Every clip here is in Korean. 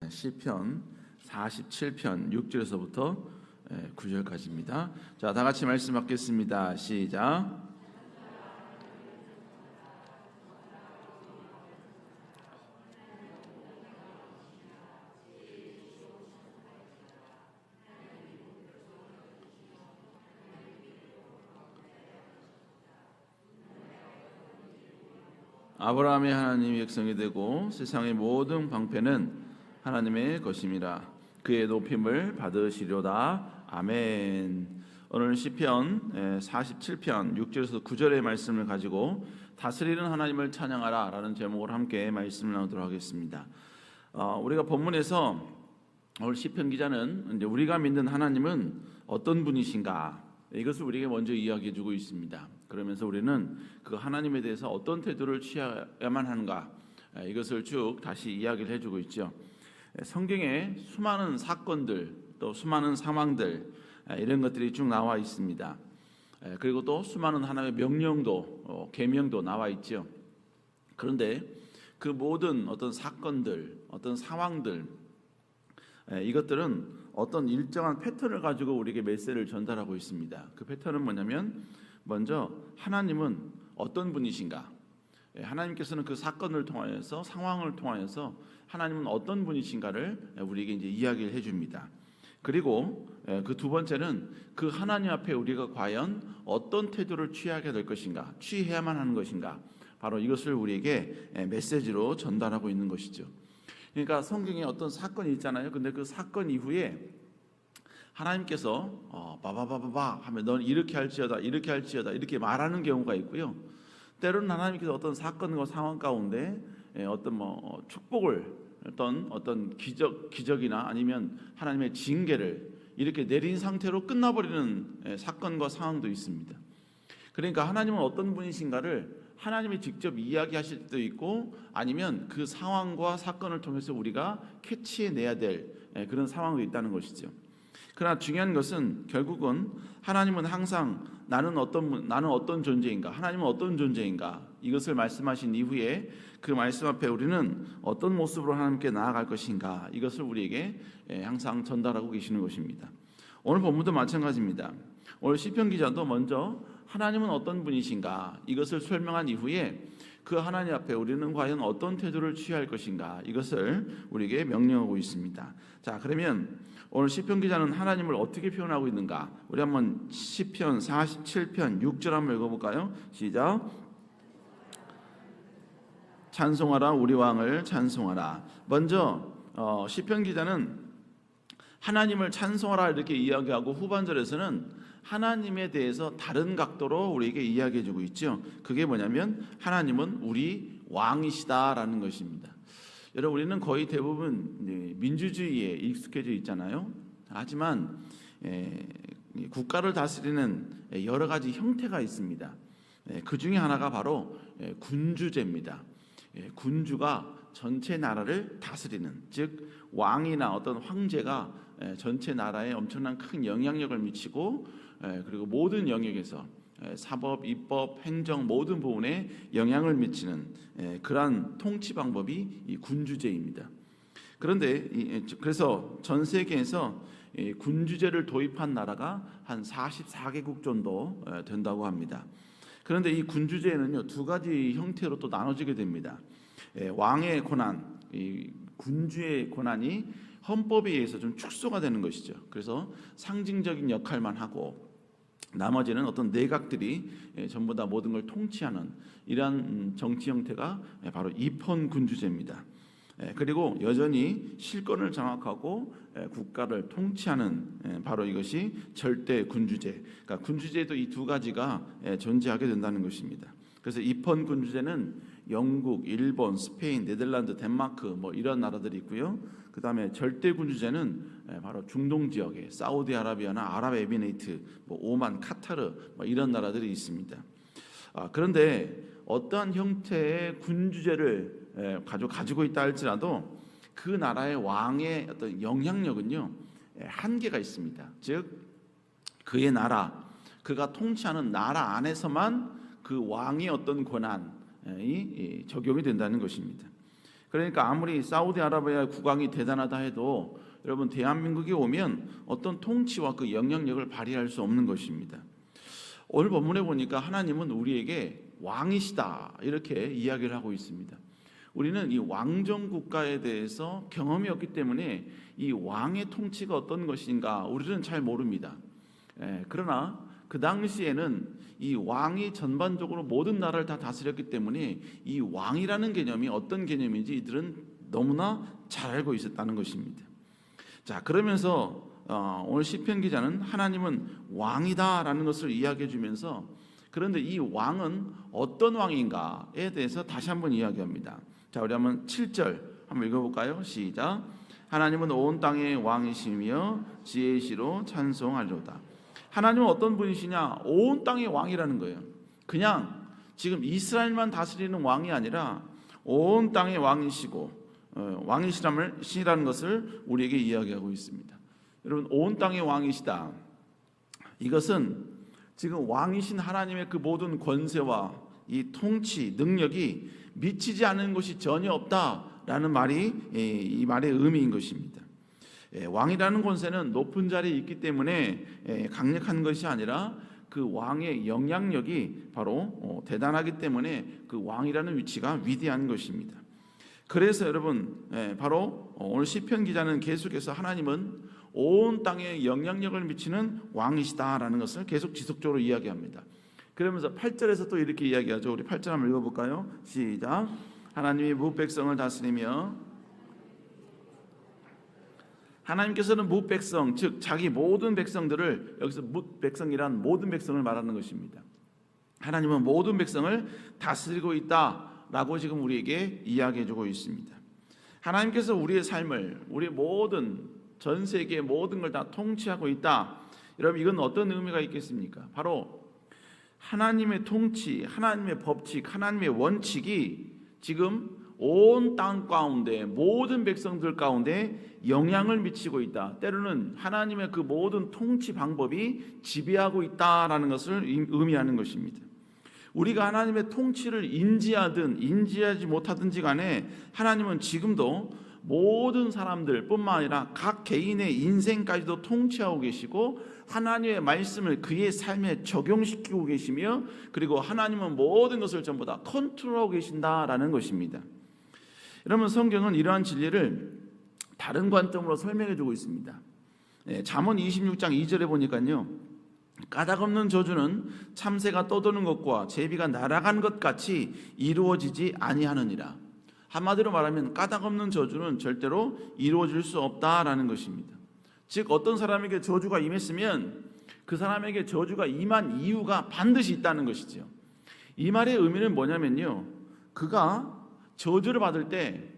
시편 47편 6절에서부터 9절까지입니다. 자, 다 같이 말씀 받겠습니다. 시작. 아브라함의 하나님이 백성이 되고 세상의 모든 방패는 하나님의 것임이라. 그의 높임을 받으시려다. 아멘. 오늘 시편 47편 6절에서 9절의 말씀을 가지고 다스리는 하나님을 찬양하라 라는 제목으로 함께 말씀을 나누도록 하겠습니다. 우리가 본문에서 오늘 시편 기자는 이제 우리가 믿는 하나님은 어떤 분이신가, 이것을 우리에게 먼저 이야기해 주고 있습니다. 그러면서 우리는 그 하나님에 대해서 어떤 태도를 취해야만 하는가, 이것을 쭉 다시 이야기를 해주고 있죠. 성경에 수많은 사건들, 또 수많은 상황들, 이런 것들이 쭉 나와 있습니다. 그리고 또 수많은 하나님의 명령도, 계명도 나와 있죠. 그런데 그 모든 어떤 사건들, 어떤 상황들, 이것들은 어떤 일정한 패턴을 가지고 우리에게 메시지를 전달하고 있습니다. 그 패턴은 뭐냐면, 먼저 하나님은 어떤 분이신가, 하나님께서는 그 사건을 통하여서, 상황을 통하여서 하나님은 어떤 분이신가를 우리에게 이제 이야기를 해줍니다. 그리고 그 두 번째는 그 하나님 앞에 우리가 과연 어떤 태도를 취하게 될 것인가, 취해야만 하는 것인가, 바로 이것을 우리에게 메시지로 전달하고 있는 것이죠. 그러니까 성경에 어떤 사건이 있잖아요. 근데 그 사건 이후에 하나님께서 바바바바바 하면 넌 이렇게 할지어다, 이렇게 할지어다, 이렇게 말하는 경우가 있고요. 때로는 하나님께서 어떤 사건과 상황 가운데 어떤 축복을, 어떤 기적이나 아니면 하나님의 징계를 이렇게 내린 상태로 끝나버리는 사건과 상황도 있습니다. 그러니까 하나님은 어떤 분이신가를 하나님이 직접 이야기하실 때도 있고, 아니면 그 상황과 사건을 통해서 우리가 캐치해내야 될 그런 상황도 있다는 것이죠. 그러나 중요한 것은 결국은 하나님은 항상 나는 어떤 존재인가, 하나님은 어떤 존재인가, 이것을 말씀하신 이후에 그 말씀 앞에 우리는 어떤 모습으로 하나님께 나아갈 것인가, 이것을 우리에게 항상 전달하고 계시는 것입니다. 오늘 본문도 마찬가지입니다. 오늘 시편 기자도 먼저 하나님은 어떤 분이신가, 이것을 설명한 이후에 그 하나님 앞에 우리는 과연 어떤 태도를 취할 것인가, 이것을 우리에게 명령하고 있습니다. 자, 그러면 오늘 시편 기자는 하나님을 어떻게 표현하고 있는가, 우리 한번 시편 47편 6절 한번 읽어볼까요? 시작. 찬송하라, 우리 왕을 찬송하라. 먼저 시편 기자는 하나님을 찬송하라 이렇게 이야기하고, 후반절에서는 하나님에 대해서 다른 각도로 우리에게 이야기해 주고 있죠. 그게 뭐냐면 하나님은 우리 왕이시다라는 것입니다. 여러분, 우리는 거의 대부분 민주주의에 익숙해져 있잖아요. 하지만 국가를 다스리는 여러 가지 형태가 있습니다. 그 중에 하나가 바로 군주제입니다. 군주가 전체 나라를 다스리는, 즉 왕이나 어떤 황제가 전체 나라에 엄청난 큰 영향력을 미치고, 그리고 모든 영역에서 사법, 입법, 행정 모든 부분에 영향을 미치는 그러한 통치 방법이 이 군주제입니다. 그런데 그래서 전 세계에서 군주제를 도입한 나라가 한 44개국 정도 된다고 합니다. 그런데 이 군주제는요, 두 가지 형태로 또 나눠지게 됩니다. 왕의 권한, 이 군주의 권한이 헌법에 의해서 좀 축소가 되는 것이죠. 그래서 상징적인 역할만 하고, 나머지는 어떤 내각들이 전부 다 모든 걸 통치하는 이러한 정치 형태가 바로 입헌 군주제입니다. 그리고 여전히 실권을 장악하고 국가를 통치하는 바로 이것이 절대 군주제. 그러니까 군주제도 이 두 가지가 존재하게 된다는 것입니다. 그래서 입헌 군주제는 영국, 일본, 스페인, 네덜란드, 덴마크 이런 나라들이 있고요. 그 다음에 절대 군주제는 바로 중동 지역에 사우디아라비아나 아랍에미레이트, 오만, 카타르 이런 나라들이 있습니다. 그런데 어떠한 형태의 군주제를 가지고 있다 할지라도 그 나라의 왕의 어떤 영향력은요, 한계가 있습니다. 즉 그의 나라, 그가 통치하는 나라 안에서만 그 왕의 어떤 권한이 적용이 된다는 것입니다. 그러니까 아무리 사우디아라비아 국왕이 대단하다 해도 여러분 대한민국에 오면 어떤 통치와 그 영향력을 발휘할 수 없는 것입니다. 오늘 본문에 보니까 하나님은 우리에게 왕이시다 이렇게 이야기를 하고 있습니다. 우리는 이 왕정 국가에 대해서 경험이 없기 때문에 이 왕의 통치가 어떤 것인가 우리는 잘 모릅니다. 그러나 그 당시에는 이 왕이 전반적으로 모든 나라를 다 다스렸기 때문에 이 왕이라는 개념이 어떤 개념인지 이들은 너무나 잘 알고 있었다는 것입니다. 자, 그러면서 오늘 시편 기자는 하나님은 왕이다라는 것을 이야기해 주면서 그런데 이 왕은 어떤 왕인가에 대해서 다시 한번 이야기합니다. 자, 우리 한번 7절 한번 읽어볼까요? 시작. 하나님은 온 땅의 왕이시며 지혜시로 찬송하리로다. 하나님은 어떤 분이시냐? 온 땅의 왕이라는 거예요. 그냥 지금 이스라엘만 다스리는 왕이 아니라 온 땅의 왕이시고 왕이시라는 것을 우리에게 이야기하고 있습니다. 여러분, 온 땅의 왕이시다. 이것은 지금 왕이신 하나님의 그 모든 권세와 이 통치 능력이 미치지 않는 것이 전혀 없다라는 말이 이 말의 의미인 것입니다. 왕이라는 권세는 높은 자리에 있기 때문에 강력한 것이 아니라 그 왕의 영향력이 바로 대단하기 때문에 그 왕이라는 위치가 위대한 것입니다. 그래서 여러분 바로 오늘 시편 기자는 계속해서 하나님은 온 땅에 영향력을 미치는 왕이시다라는 것을 계속 지속적으로 이야기합니다. 그러면서 8절에서 또 이렇게 이야기하죠. 우리 8절 한번 읽어볼까요? 시작. 하나님이 무 백성을 다스리며 하나님께서는 무 백성 즉 자기 모든 백성들을 여기서 무 백성이란 모든 백성을 말하는 것입니다. 하나님은 모든 백성을 다스리고 있다라고 지금 우리에게 이야기해주고 있습니다. 하나님께서 우리의 삶을 우리 모든 전 세계의 모든 걸 다 통치하고 있다. 여러분 이건 어떤 의미가 있겠습니까? 바로 하나님의 통치, 하나님의 법칙, 하나님의 원칙이 지금 온 땅 가운데 모든 백성들 가운데 영향을 미치고 있다. 때로는 하나님의 그 모든 통치 방법이 지배하고 있다라는 것을 의미하는 것입니다. 우리가 하나님의 통치를 인지하든 인지하지 못하든지 간에 하나님은 지금도 모든 사람들 뿐만 아니라 각 개인의 인생까지도 통치하고 계시고 하나님의 말씀을 그의 삶에 적용시키고 계시며 그리고 하나님은 모든 것을 전부 다 컨트롤하고 계신다라는 것입니다. 여러분 성경은 이러한 진리를 다른 관점으로 설명해 주고 있습니다. 잠언 26장 2절에 보니까요. 까닭없는 저주는 참새가 떠도는 것과 제비가 날아간 것 같이 이루어지지 아니하느니라. 한마디로 말하면 까닭없는 저주는 절대로 이루어질 수 없다라는 것입니다. 즉 어떤 사람에게 저주가 임했으면 그 사람에게 저주가 임한 이유가 반드시 있다는 것이죠. 이 말의 의미는 뭐냐면요. 그가 저주를 받을 때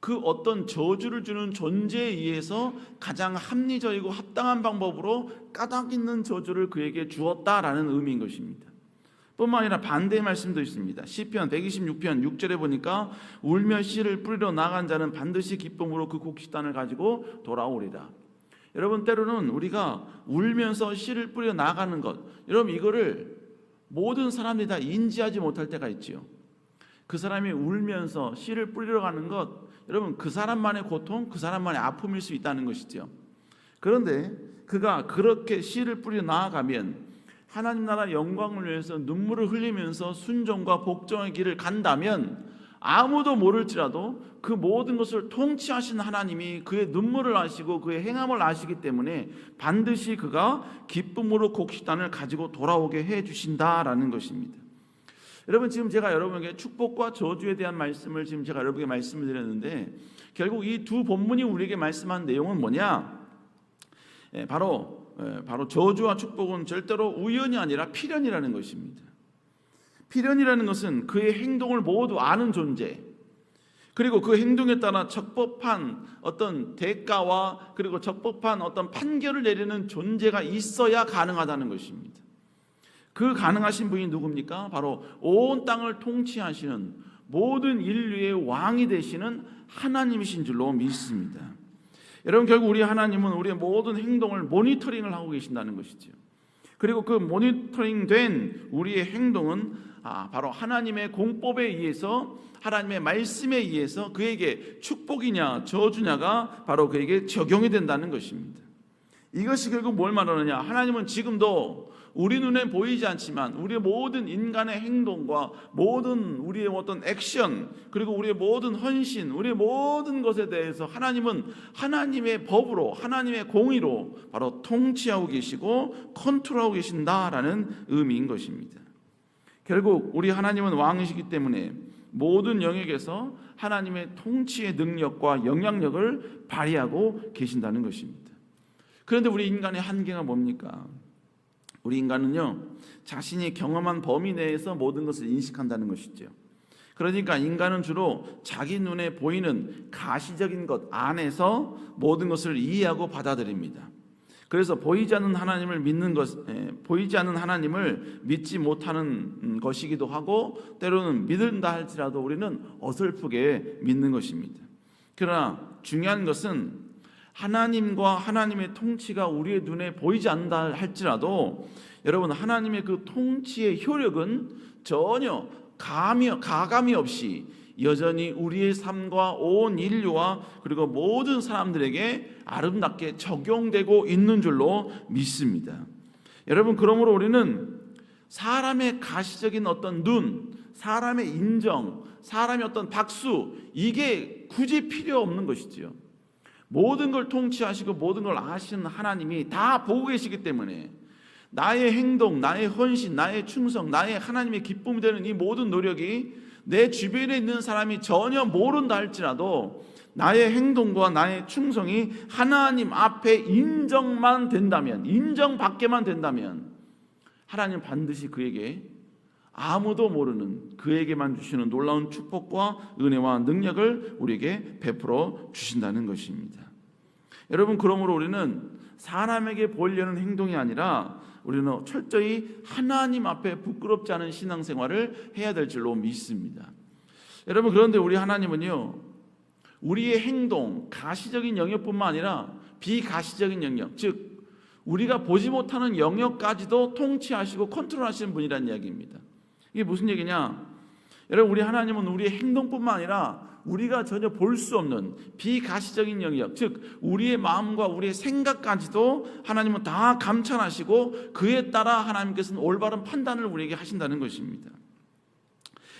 그 어떤 저주를 주는 존재에 의해서 가장 합리적이고 합당한 방법으로 까닭 있는 저주를 그에게 주었다라는 의미인 것입니다. 뿐만 아니라 반대의 말씀도 있습니다. 시편 126편 6절에 보니까 울며 씨를 뿌리러 나간 자는 반드시 기쁨으로 그 곡식단을 가지고 돌아오리라. 여러분 때로는 우리가 울면서 씨를 뿌리러 나가는 것, 여러분 이거를 모든 사람들이 다 인지하지 못할 때가 있지요. 그 사람이 울면서 씨를 뿌리러 가는 것, 여러분 그 사람만의 고통, 그 사람만의 아픔일 수 있다는 것이죠. 그런데 그가 그렇게 씨를 뿌리러 나아가면 하나님 나라 영광을 위해서 눈물을 흘리면서 순종과 복종의 길을 간다면 아무도 모를지라도 그 모든 것을 통치하신 하나님이 그의 눈물을 아시고 그의 행함을 아시기 때문에 반드시 그가 기쁨으로 곡식단을 가지고 돌아오게 해 주신다라는 것입니다. 여러분 지금 제가 여러분에게 축복과 저주에 대한 말씀을 지금 제가 여러분에게 말씀을 드렸는데 결국 이 두 본문이 우리에게 말씀한 내용은 뭐냐? 바로 저주와 축복은 절대로 우연이 아니라 필연이라는 것입니다. 필연이라는 것은 그의 행동을 모두 아는 존재, 그리고 그 행동에 따라 적법한 어떤 대가와 그리고 적법한 어떤 판결을 내리는 존재가 있어야 가능하다는 것입니다. 그 가능하신 분이 누굽니까? 바로 온 땅을 통치하시는 모든 인류의 왕이 되시는 하나님이신 줄로 믿습니다. 여러분 결국 우리 하나님은 우리의 모든 행동을 모니터링을 하고 계신다는 것이죠. 그리고 그 모니터링된 우리의 행동은 바로 하나님의 공법에 의해서, 하나님의 말씀에 의해서 그에게 축복이냐 저주냐가 바로 그에게 적용이 된다는 것입니다. 이것이 결국 뭘 말하느냐? 하나님은 지금도 우리 눈에 보이지 않지만 우리의 모든 인간의 행동과 모든 우리의 어떤 액션, 그리고 우리의 모든 헌신, 우리의 모든 것에 대해서 하나님은 하나님의 법으로, 하나님의 공의로 바로 통치하고 계시고 컨트롤하고 계신다라는 의미인 것입니다. 결국 우리 하나님은 왕이시기 때문에 모든 영역에서 하나님의 통치의 능력과 영향력을 발휘하고 계신다는 것입니다. 그런데 우리 인간의 한계가 뭡니까? 우리 인간은요, 자신이 경험한 범위 내에서 모든 것을 인식한다는 것이죠. 그러니까 인간은 주로 자기 눈에 보이는 가시적인 것 안에서 모든 것을 이해하고 받아들입니다. 그래서 보이지 않는 하나님을 믿지 못하는 것이기도 하고, 때로는 믿는다 할지라도 우리는 어설프게 믿는 것입니다. 그러나 중요한 것은 하나님과 하나님의 통치가 우리의 눈에 보이지 않는다 할지라도 여러분, 하나님의 그 통치의 효력은 전혀 가감이 없이 여전히 우리의 삶과 온 인류와 그리고 모든 사람들에게 아름답게 적용되고 있는 줄로 믿습니다. 여러분, 그러므로 우리는 사람의 가시적인 어떤 눈, 사람의 인정, 사람의 어떤 박수, 이게 굳이 필요 없는 것이지요. 모든 걸 통치하시고 모든 걸 아시는 하나님이 다 보고 계시기 때문에 나의 행동, 나의 헌신, 나의 충성, 나의 하나님의 기쁨이 되는 이 모든 노력이 내 주변에 있는 사람이 전혀 모른다 할지라도 나의 행동과 나의 충성이 하나님 앞에 인정만 된다면, 인정받게만 된다면 하나님 반드시 그에게 아무도 모르는 그에게만 주시는 놀라운 축복과 은혜와 능력을 우리에게 베풀어 주신다는 것입니다. 여러분, 그러므로 우리는 사람에게 보이려는 행동이 아니라 우리는 철저히 하나님 앞에 부끄럽지 않은 신앙생활을 해야 될 줄로 믿습니다. 여러분, 그런데 우리 하나님은요, 우리의 행동, 가시적인 영역뿐만 아니라 비가시적인 영역, 즉 우리가 보지 못하는 영역까지도 통치하시고 컨트롤하시는 분이라는 이야기입니다. 이게 무슨 얘기냐? 여러분, 우리 하나님은 우리의 행동뿐만 아니라 우리가 전혀 볼 수 없는 비가시적인 영역, 즉 우리의 마음과 우리의 생각까지도 하나님은 다 감찰하시고 그에 따라 하나님께서는 올바른 판단을 우리에게 하신다는 것입니다.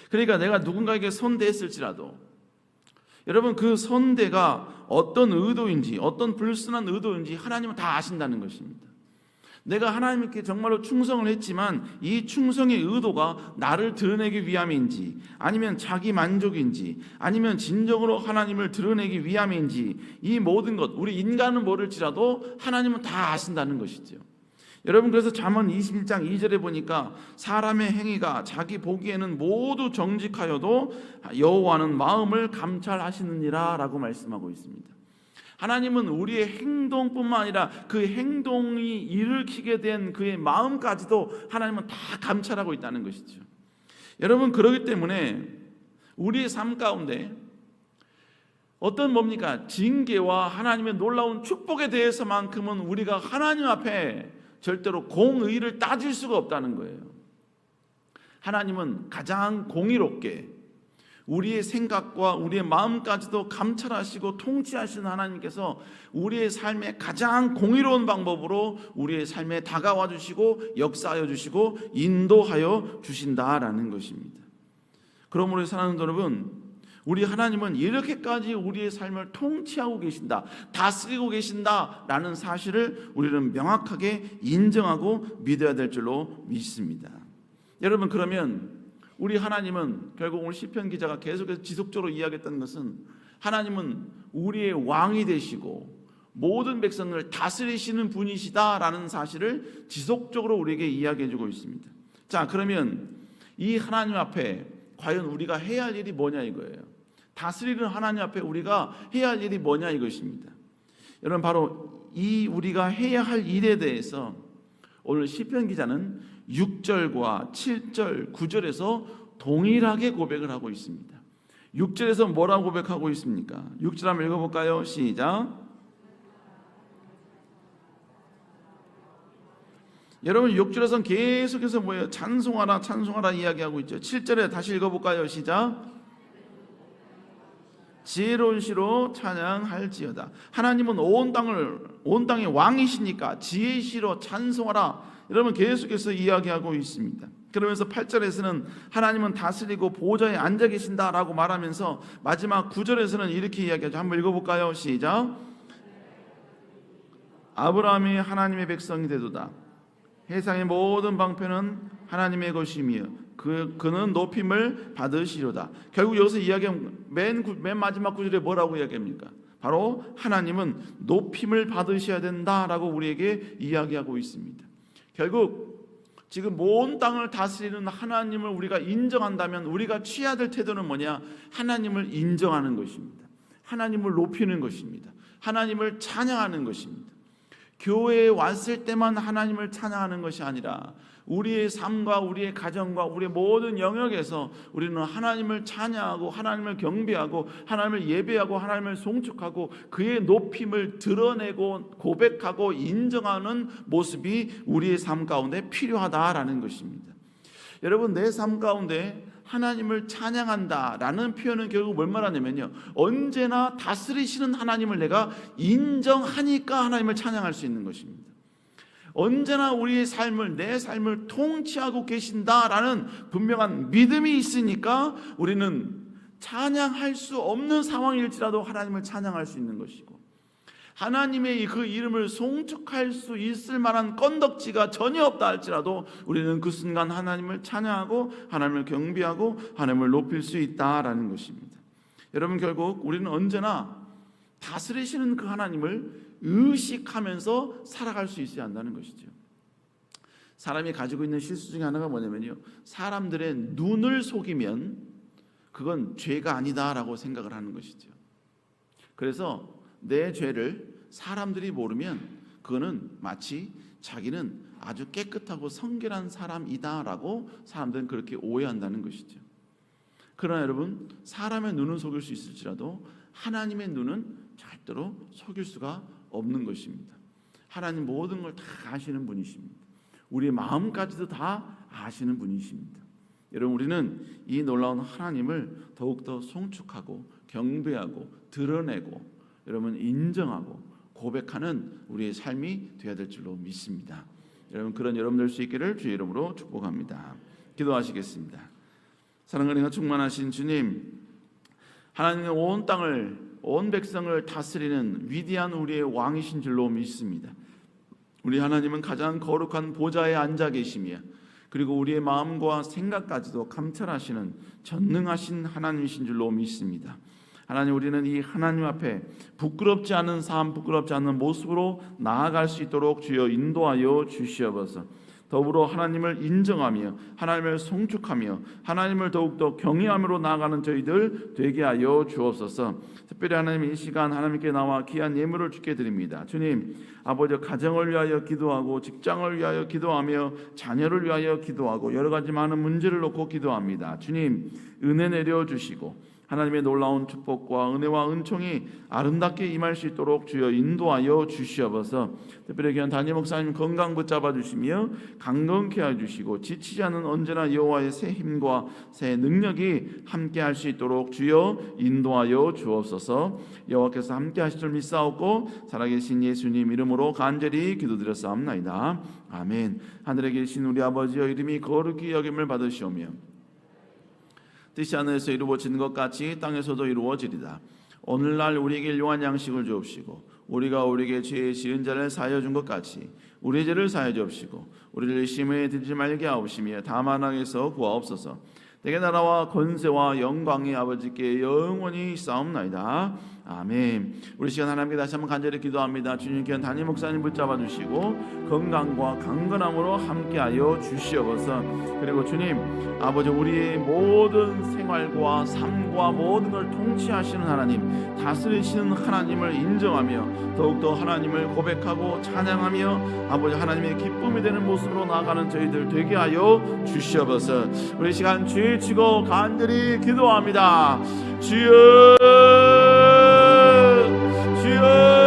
그러니까 내가 누군가에게 선대했을지라도 여러분, 그 선대가 어떤 의도인지, 어떤 불순한 의도인지 하나님은 다 아신다는 것입니다. 내가 하나님께 정말로 충성을 했지만 이 충성의 의도가 나를 드러내기 위함인지, 아니면 자기 만족인지, 아니면 진정으로 하나님을 드러내기 위함인지, 이 모든 것, 우리 인간은 모를지라도 하나님은 다 아신다는 것이죠. 여러분, 그래서 잠언 21장 2절에 보니까 사람의 행위가 자기 보기에는 모두 정직하여도 여호와는 마음을 감찰하시느니라 라고 말씀하고 있습니다. 하나님은 우리의 행동뿐만 아니라 그 행동이 일으키게 된 그의 마음까지도 하나님은 다 감찰하고 있다는 것이죠. 여러분, 그렇기 때문에 우리의 삶 가운데 어떤 뭡니까? 징계와 하나님의 놀라운 축복에 대해서만큼은 우리가 하나님 앞에 절대로 공의를 따질 수가 없다는 거예요. 하나님은 가장 공의롭게 우리의 생각과 우리의 마음까지도 감찰하시고 통치하시는 하나님께서 우리의 삶에 가장 공의로운 방법으로 우리의 삶에 다가와 주시고 역사하여 주시고 인도하여 주신다라는 것입니다. 그러므로 사랑하는 여러분, 우리 하나님은 이렇게까지 우리의 삶을 통치하고 계신다, 다스리고 계신다라는 사실을 우리는 명확하게 인정하고 믿어야 될 줄로 믿습니다. 여러분, 그러면 우리 하나님은 결국 오늘 시편 기자가 계속해서 지속적으로 이야기했던 것은 하나님은 우리의 왕이 되시고 모든 백성을 다스리시는 분이시다라는 사실을 지속적으로 우리에게 이야기해주고 있습니다. 자, 그러면 이 하나님 앞에 과연 우리가 해야 할 일이 뭐냐 이거예요. 다스리는 하나님 앞에 우리가 해야 할 일이 뭐냐 이것입니다. 여러분, 바로 이 우리가 해야 할 일에 대해서 오늘 시편 기자는 6절과 7절, 9절에서 동일하게 고백을 하고 있습니다. 6절에서 뭐라고 고백하고 있습니까? 6절 한번 읽어볼까요? 시작. 여러분 6절에서는 계속해서 뭐예요? 찬송하라 찬송하라 이야기하고 있죠. 7절에 다시 읽어볼까요? 시작. 지혜로운 시로 찬양할지어다. 하나님은 온 땅의 왕이시니까 지혜의 시로 찬송하라. 여러분 계속해서 이야기하고 있습니다. 그러면서 8절에서는 하나님은 다스리고 보좌에 앉아 계신다라고 말하면서 마지막 9절에서는 이렇게 이야기하죠. 한번 읽어볼까요? 시작. 아브라함이 하나님의 백성이 되도다. 세상의 모든 방편은 하나님의 것이며 그는 높임을 받으시려다. 결국 여기서 이야기하면 맨 마지막 구절에 뭐라고 이야기합니까? 바로 하나님은 높임을 받으셔야 된다라고 우리에게 이야기하고 있습니다. 결국 지금 온 땅을 다스리는 하나님을 우리가 인정한다면 우리가 취해야 될 태도는 뭐냐? 하나님을 인정하는 것입니다. 하나님을 높이는 것입니다. 하나님을 찬양하는 것입니다. 교회에 왔을 때만 하나님을 찬양하는 것이 아니라 우리의 삶과 우리의 가정과 우리의 모든 영역에서 우리는 하나님을 찬양하고 하나님을 경배하고 하나님을 예배하고 하나님을 송축하고 그의 높임을 드러내고 고백하고 인정하는 모습이 우리의 삶 가운데 필요하다라는 것입니다. 여러분, 내 삶 가운데 하나님을 찬양한다라는 표현은 결국 뭘 말하냐면요, 언제나 다스리시는 하나님을 내가 인정하니까 하나님을 찬양할 수 있는 것입니다. 언제나 우리의 삶을, 내 삶을 통치하고 계신다라는 분명한 믿음이 있으니까 우리는 찬양할 수 없는 상황일지라도 하나님을 찬양할 수 있는 것이고, 하나님의 그 이름을 송축할 수 있을 만한 건덕지가 전혀 없다 할지라도 우리는 그 순간 하나님을 찬양하고 하나님을 경배하고 하나님을 높일 수 있다라는 것입니다. 여러분, 결국 우리는 언제나 다스리시는 그 하나님을 의식하면서 살아갈 수 있어야 한다는 것이죠. 사람이 가지고 있는 실수 중에 하나가 뭐냐면요, 사람들의 눈을 속이면 그건 죄가 아니다라고 생각을 하는 것이죠. 그래서 내 죄를 사람들이 모르면 그거는 마치 자기는 아주 깨끗하고 성결한 사람이다라고 사람들은 그렇게 오해한다는 것이죠. 그러나 여러분, 사람의 눈은 속일 수 있을지라도 하나님의 눈은 절대로 속일 수가 없는 것입니다. 하나님 모든 걸 다 아시는 분이십니다. 우리의 마음까지도 다 아시는 분이십니다. 여러분, 우리는 이 놀라운 하나님을 더욱더 송축하고 경배하고 드러내고 여러분 인정하고 고백하는 우리의 삶이 되어야 될 줄로 믿습니다. 여러분, 그런 여러분 될 수 있기를 주의 이름으로 축복합니다. 기도하시겠습니다. 사랑과 은혜가 충만하신 주님, 하나님의 온 땅을, 온 백성을 다스리는 위대한 우리의 왕이신 줄로 믿습니다. 우리 하나님은 가장 거룩한 보좌에 앉아 계시며 그리고 우리의 마음과 생각까지도 감찰하시는 전능하신 하나님이신 줄로 믿습니다. 하나님, 우리는 이 하나님 앞에 부끄럽지 않은 삶, 부끄럽지 않은 모습으로 나아갈 수 있도록 주여 인도하여 주시옵소서. 더불어 하나님을 인정하며 하나님을 송축하며 하나님을 더욱더 경외함으로 나아가는 저희들 되게 하여 주옵소서. 특별히 하나님, 이 시간 하나님께 나와 귀한 예물을 주께 드립니다. 주님, 아버지, 가정을 위하여 기도하고 직장을 위하여 기도하며 자녀를 위하여 기도하고 여러 가지 많은 문제를 놓고 기도합니다. 주님, 은혜 내려주시고 하나님의 놀라운 축복과 은혜와 은총이 아름답게 임할 수 있도록 주여 인도하여 주시옵소서. 특별히 귀한 담임 목사님 건강 붙잡아 주시며 강건케 해 주시고 지치지 않은 언제나 여호와의 새 힘과 새 능력이 함께 할 수 있도록 주여 인도하여 주옵소서. 여호와께서 함께 하실 줄 믿사옵고 살아계신 예수님 이름으로 간절히 기도드렸사옵나이다. 아멘. 하늘에 계신 우리 아버지여, 이름이 거룩히 여김을 받으시오며 뜻이 하늘에서 이루어지는 것 같이 땅에서도 이루어지리다. 오늘날 우리에게 일용할 양식을 주옵시고 우리가 우리에게 죄 지은 자를 사하여 준 것 같이 우리의 죄를 사하여 주옵시고 우리를 시험에 들지 말게 하옵시며 다만 악에서 구하옵소서. 내게 나라와 권세와 영광이 아버지께 영원히 싸움나이다. 아멘. 우리 시간 하나님께 다시 한번 간절히 기도합니다. 주님께 담임 목사님 붙잡아 주시고 건강과 강건함으로 함께하여 주시옵소서. 그리고 주님, 아버지, 우리의 모든 생활과 삶과 모든 걸 통치하시는 하나님, 다스리시는 하나님을 인정하며 더욱더 하나님을 고백하고 찬양하며 아버지 하나님의 기쁨이 되는 모습으로 나아가는 저희들 되게 하여 주시옵소서. 우리 시간 주의 치고 간절히 기도합니다. 주여, 주여.